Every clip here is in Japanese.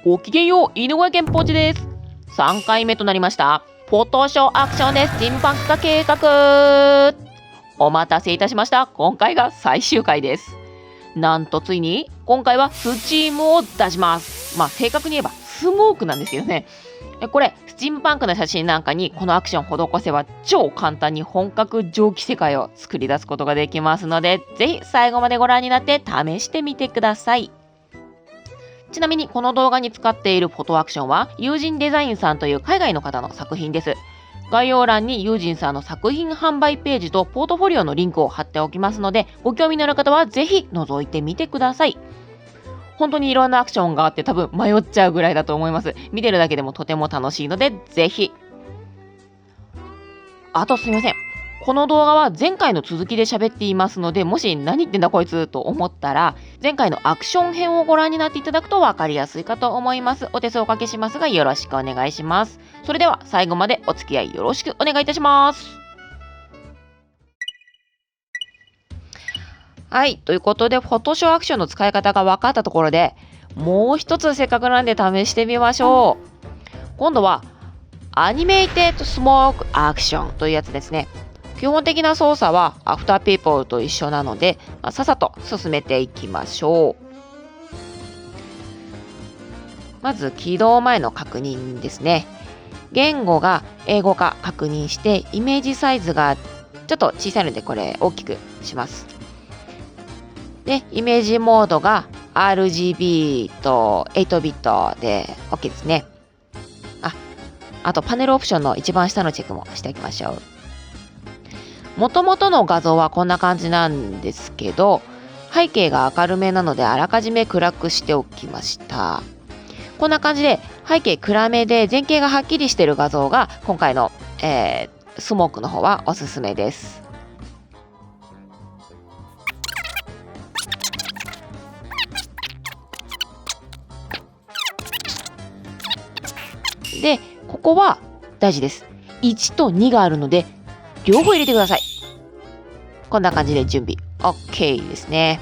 ごきげんよう、犬小県ポチです。3回目となりました。フォトショーアクションでスチームパンク化計画。お待たせいたしました。今回が最終回です。なんとついに、今回はスチームを出します。正確に言えばスモークなんですけどね。これ、スチームパンクの写真なんかにこのアクションを施せば超簡単に本格蒸気世界を作り出すことができますので、ぜひ最後までご覧になって試してみてください。ちなみにこの動画に使っているフォトアクションは友人デザインさんという海外の方の作品です。概要欄に友人さんの作品販売ページとポートフォリオのリンクを貼っておきますので、ご興味のある方はぜひ覗いてみてください。本当にいろんなアクションがあって多分迷っちゃうぐらいだと思います。見てるだけでもとても楽しいのでぜひ。あとすみません。この動画は前回の続きで喋っていますので、もし何言ってんだこいつと思ったら、前回のアクション編をご覧になっていただくと分かりやすいかと思います。お手数おかけしますがよろしくお願いします。それでは最後までお付き合いよろしくお願いいたします。はい、ということでフォトショーアクションの使い方が分かったところで、もう一つせっかくなんで試してみましょう。今度はアニメイテッドスモークアクションというやつですね。基本的な操作はアフターピーポーと一緒なので、さっさと進めていきましょう。まず起動前の確認ですね。言語が英語か確認して、イメージサイズがちょっと小さいのでこれ大きくします。で、イメージモードが RGB と8ビットで OK ですね。あとパネルオプションの一番下のチェックもしておきましょう。元々の画像はこんな感じなんですけど、背景が明るめなのであらかじめ暗くしておきました。こんな感じで背景暗めで前景がはっきりしている画像が今回の、スモークの方はおすすめです。で、ここは大事です。1と2があるので両方入れてください。こんな感じで準備 OK ですね。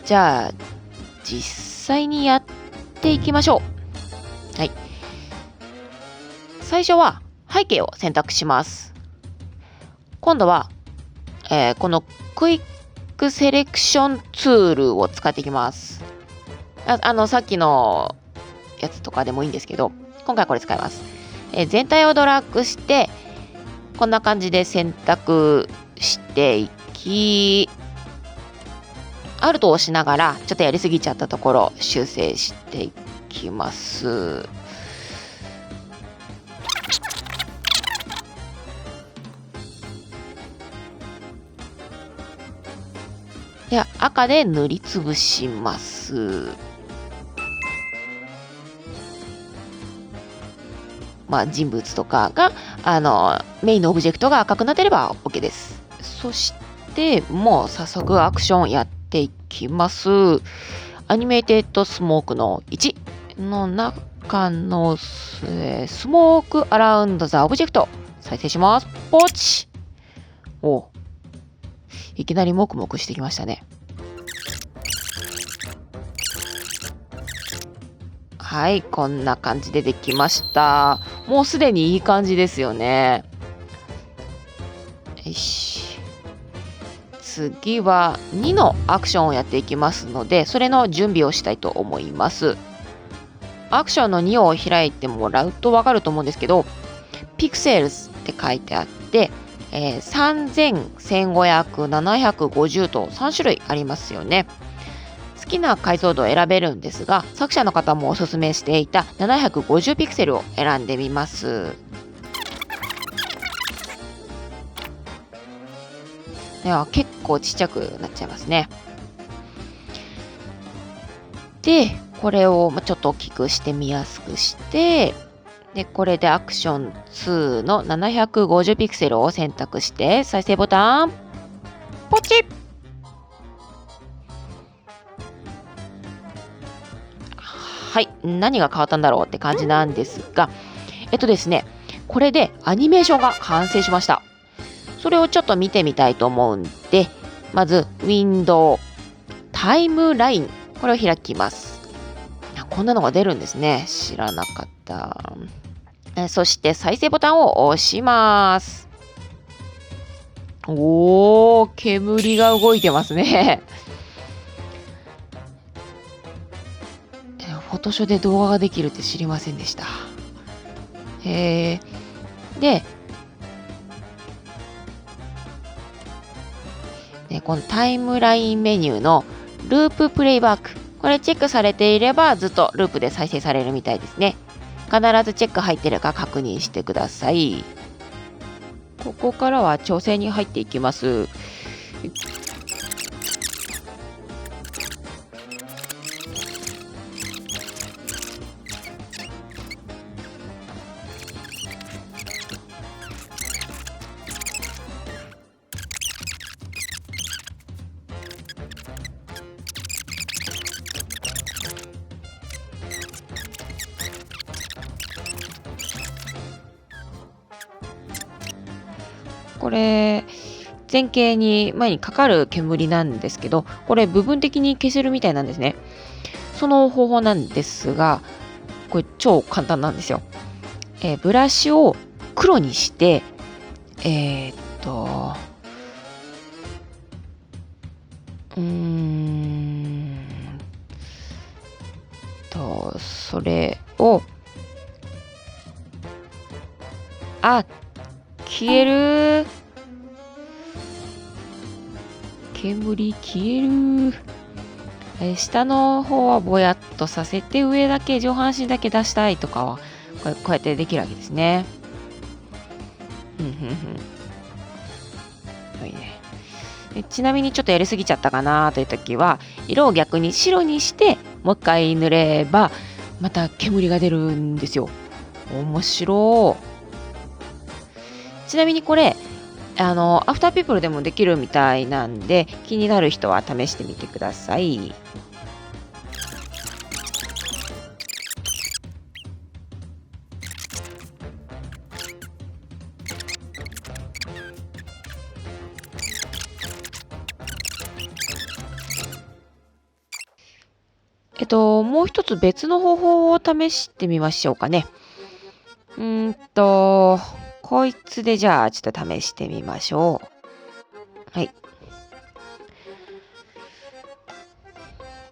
じゃあ実際にやっていきましょう。はい。最初は背景を選択します。今度は、このクイックセレクションツールを使っていきます。さっきのやつとかでもいいんですけど、今回これ使います。全体をドラッグしてこんな感じで選択していき、アルトを押しながらちょっとやりすぎちゃったところ修正していきます。では赤で塗りつぶします。人物とかがメインのオブジェクトが赤くなっていれば OK です。そしてもう早速アクションやっていきます。アニメイテッドスモークの1の中のスモークアラウンドザオブジェクト再生します。ポチ。いきなりモクモクしてきましたね。はい、こんな感じでできました。もうすでにいい感じですよね。よし。次は2のアクションをやっていきますので、それの準備をしたいと思います。アクションの2を開いてもらうと分かると思うんですけど、ピクセルズって書いてあって、3000、1500、750と3種類ありますよね。好きな解像度を選べるんですが、作者の方もおすすめしていた750ピクセルを選んでみます。いや、結構ちっちゃくなっちゃいますね。で、これをちょっと大きくして見やすくして、で、これでアクション2の750ピクセルを選択して再生ボタンポチッ。はい、何が変わったんだろうって感じなんですが、ですね、これでアニメーションが完成しました。それをちょっと見てみたいと思うんで、まずウィンドウタイムライン、これを開きます。こんなのが出るんですね。知らなかった。そして再生ボタンを押します。おー、煙が動いてますね。フォトショーで動画ができるって知りませんでした。で、このタイムラインメニューのループプレイバック。これチェックされていればずっとループで再生されるみたいですね。必ずチェック入ってるか確認してください。ここからは調整に入っていきます。これ前景に前にかかる煙なんですけど、これ部分的に消せるみたいなんですね。その方法なんですが、これ超簡単なんですよ。ブラシを黒にして、えーっと、それを、消える。煙消える。下の方はぼやっとさせて、上だけ、上半身だけ出したいとかは、こうやってできるわけですね。いいね。ちなみにちょっとやりすぎちゃったかなという時は、色を逆に白にして、もう一回塗れば、また煙が出るんですよ。面白い。ちなみにこれ、アフターピープルでもできるみたいなんで、気になる人は試してみてください。もう一つ別の方法を試してみましょうかね。こいつでじゃあちょっと試してみましょう。はい。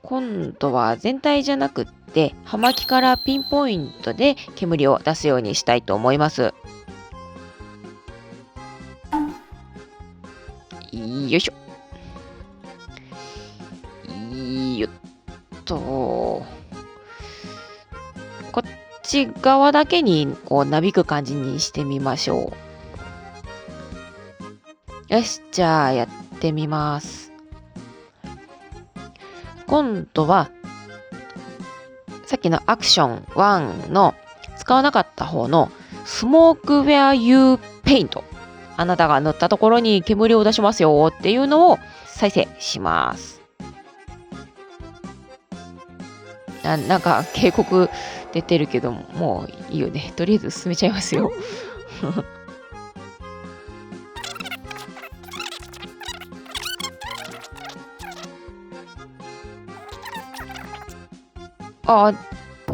今度は全体じゃなくって、葉巻からピンポイントで煙を出すようにしたいと思います。よいしょ。よっと。こっち側だけにこうなびく感じにしてみましょう。よし、じゃあやってみます。今度はさっきのアクション1の使わなかった方のスモークウェアユーペイント。あなたが塗ったところに煙を出しますよっていうのを再生します。なんか警告出てるけどもういいよね。とりあえず進めちゃいますよ。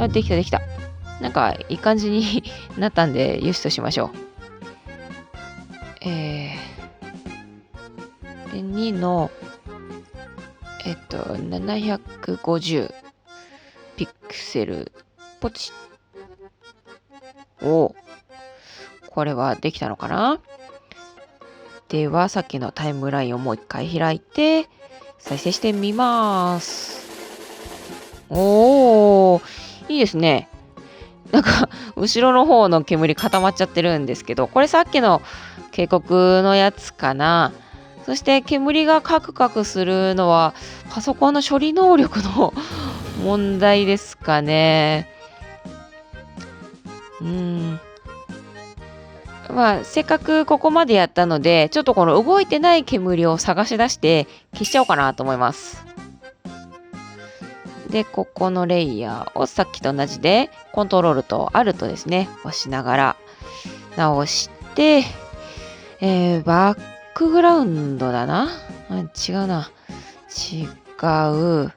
できたできた。なんかいい感じになったんでよしとしましょう。で2の750ピクセルポチ。これはできたのかな。ではさっきのタイムラインをもう一回開いて再生してみます。いいですね。なんか後ろの方の煙固まっちゃってるんですけど、これさっきの警告のやつかな。そして煙がカクカクするのはパソコンの処理能力の問題ですかね。せっかくここまでやったので、ちょっとこの動いてない煙を探し出して消しちゃおうかなと思います。で、ここのレイヤーをさっきと同じで、コントロールとアルトですね、押しながら直して、バックグラウンドだな。違うな。違う。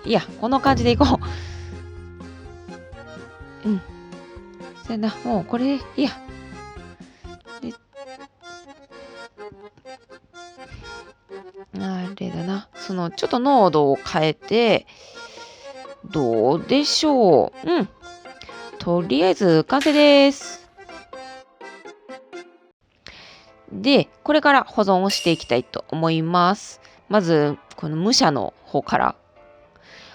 いや、この感じでいこう。そやな、もうこれでいいや。で、あれだな。ちょっと濃度を変えて、どうでしょう。とりあえず完成です。で、これから保存をしていきたいと思います。まず、この武者の方から。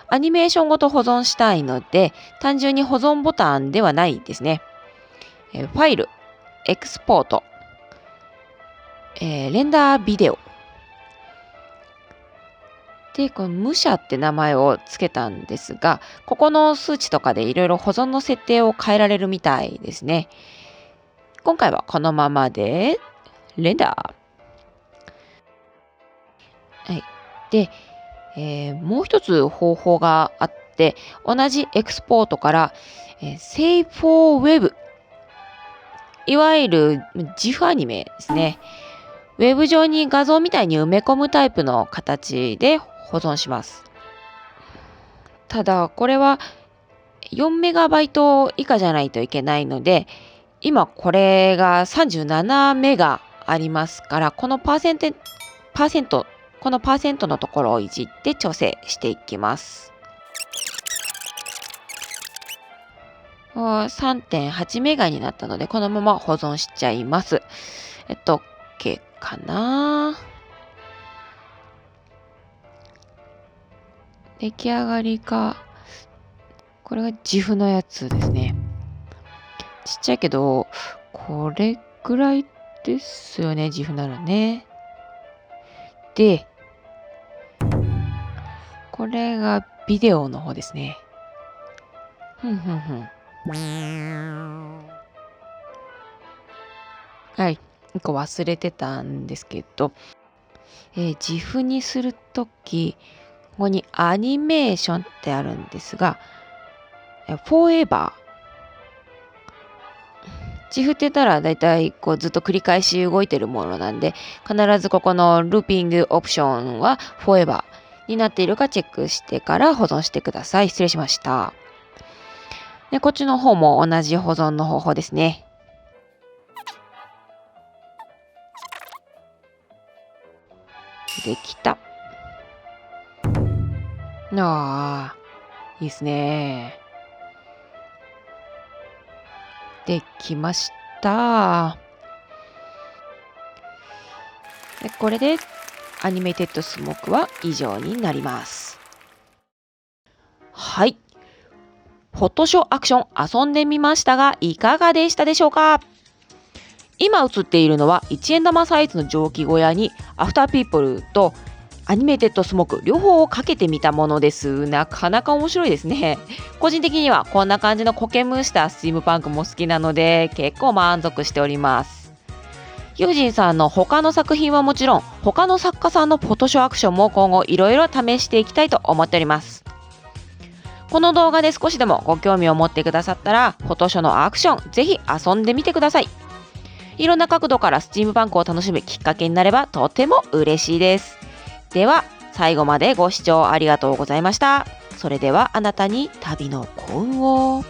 アニメーションごと保存したいので、単純に保存ボタンではないですね。ファイル、エクスポート、レンダービデオ。で、この武者って名前を付けたんですが、ここの数値とかでいろいろ保存の設定を変えられるみたいですね。今回はこのままで、レンダー。はい。で、もう一つ方法があって、同じエクスポートから、Save for Web。いわゆる GIF アニメですね。ウェブ上に画像みたいに埋め込むタイプの形で保存します。ただ、これは4メガバイト以下じゃないといけないので、今これが37メガありますから、このパーセントのところをいじって調整していきます。3.8 メガになったので、このまま保存しちゃいます。OK かな。出来上がりか。これがGIFのやつですね。ちっちゃいけど、これぐらいですよね、GIFならね。で、これがビデオの方ですね。はい。1個忘れてたんですけど、GIF にするとき、ここにアニメーションってあるんですが、Forever。GIF って言ったらだいたいこうずっと繰り返し動いてるものなんで、必ずここのルーピングオプションは Forever になっているかチェックしてから保存してください。失礼しました。で、こっちの方も同じ保存の方法ですね。できた。いいですね。できました。で、これでアニメテッドスモークは以上になります。はい。フォトショーアクション遊んでみましたが、いかがでしたでしょうか？今映っているのは1円玉サイズの蒸気小屋にアフターピープルとアニメーテッドスモーク両方をかけてみたものです。なかなか面白いですね。個人的にはこんな感じのコケムしたスチームパンクも好きなので結構満足しております。ユージンさんの他の作品はもちろん他の作家さんのフォトショーアクションも今後いろいろ試していきたいと思っております。この動画で少しでもご興味を持ってくださったらフォトショーのアクションぜひ遊んでみてください。いろんな角度からスチームパンクを楽しむきっかけになればとても嬉しいです。では最後までご視聴ありがとうございました。それではあなたに旅の幸運を。